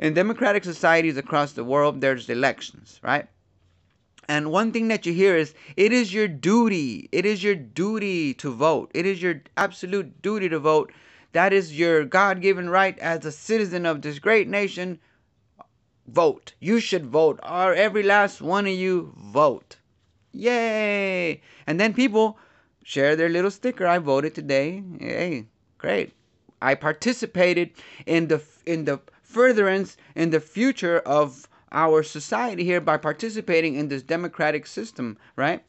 In democratic societies across the world, there's elections, right? And one thing that you hear is, it is your duty. It is your duty to vote. It is your absolute duty to vote. That is your God-given right as a citizen of this great nation. Vote. You should vote. Or every last one of you vote. Yay! And then people share their little sticker. I voted today. Hey, great. I participated in the furtherance in the future of our society here by participating in this democratic system, right?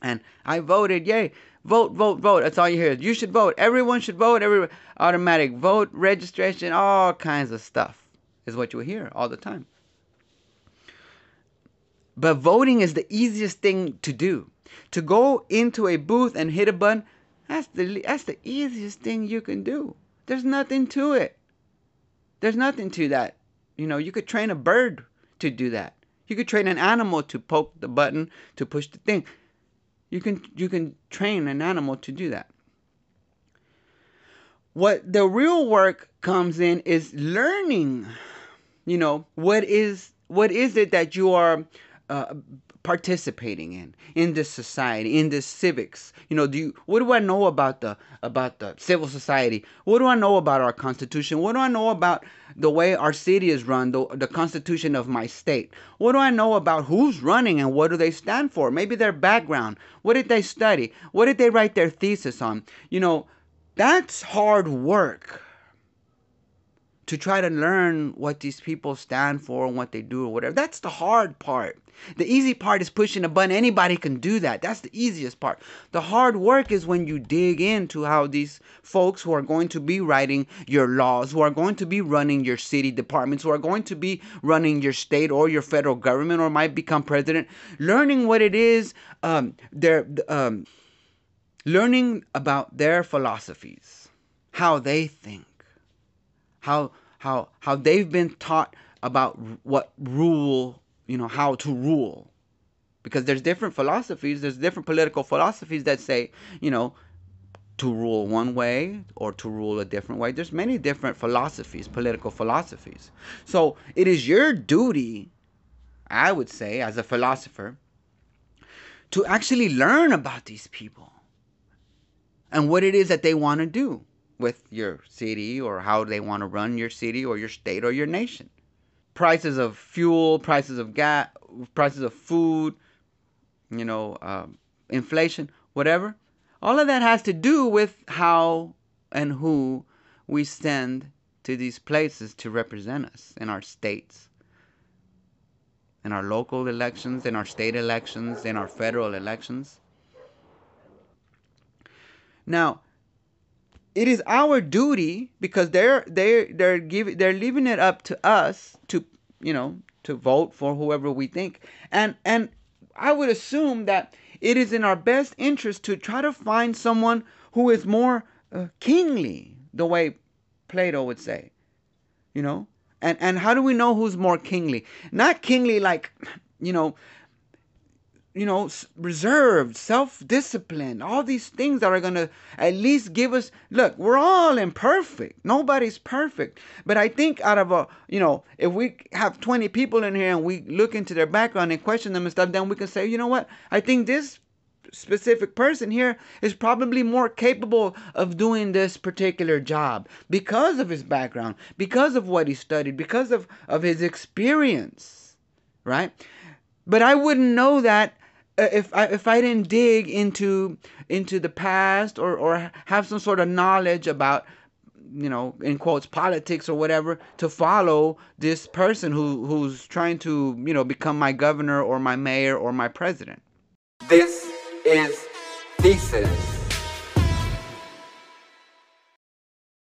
And I voted. Yay! Vote, vote, vote. That's all you hear. You should vote. Everyone should vote. Every automatic vote registration, all kinds of stuff is what you hear all the time. But voting is the easiest thing to do. To go into a booth and hit a button, that's the easiest thing you can do. There's nothing to it. There's nothing to that. You could train a bird to do that. You could train an animal to poke the button to push the thing. You can train an animal to do that. What the real work comes in is learning. What is it that you are participating in this society, in this civics? What do I know about the civil society? What do I know about our Constitution? What do I know about the way our city is run, the Constitution of my state? What do I know about who's running and what do they stand for? Maybe their background. What did they study? What did they write their thesis on? That's hard work. To try to learn what these people stand for and what they do or whatever. That's the hard part. The easy part is pushing a button. Anybody can do that. That's the easiest part. The hard work is when you dig into how these folks who are going to be writing your laws, who are going to be running your city departments, who are going to be running your state or your federal government or might become president, learning what it is, learning about their philosophies, how they think. How they've been taught about what rule, how to rule. Because there's different philosophies, there's different political philosophies that say, to rule one way or to rule a different way. There's many different philosophies, political philosophies. So it is your duty, I would say, as a philosopher, to actually learn about these people and what it is that they want to do with your city or how they want to run your city or your state or your nation. Prices of fuel, prices of gas, prices of food, inflation, whatever. All of that has to do with how and who we send to these places to represent us in our states, in our local elections, in our state elections, in our federal elections. Now, it is our duty, because they're leaving it up to us to vote for whoever we think, and I would assume that it is in our best interest to try to find someone who is more kingly, the way Plato would say, and how do we know who's more kingly? Not kingly like reserved, self-disciplined, all these things that are going to at least give us, look, we're all imperfect. Nobody's perfect. But I think out of if we have 20 people in here and we look into their background and question them and stuff, then we can say, you know what? I think this specific person here is probably more capable of doing this particular job because of his background, because of what he studied, because of his experience, right? But I wouldn't know that if I didn't dig into the past or have some sort of knowledge about, in quotes, politics or whatever, to follow this person who's trying to, become my governor or my mayor or my president. This is Thesis.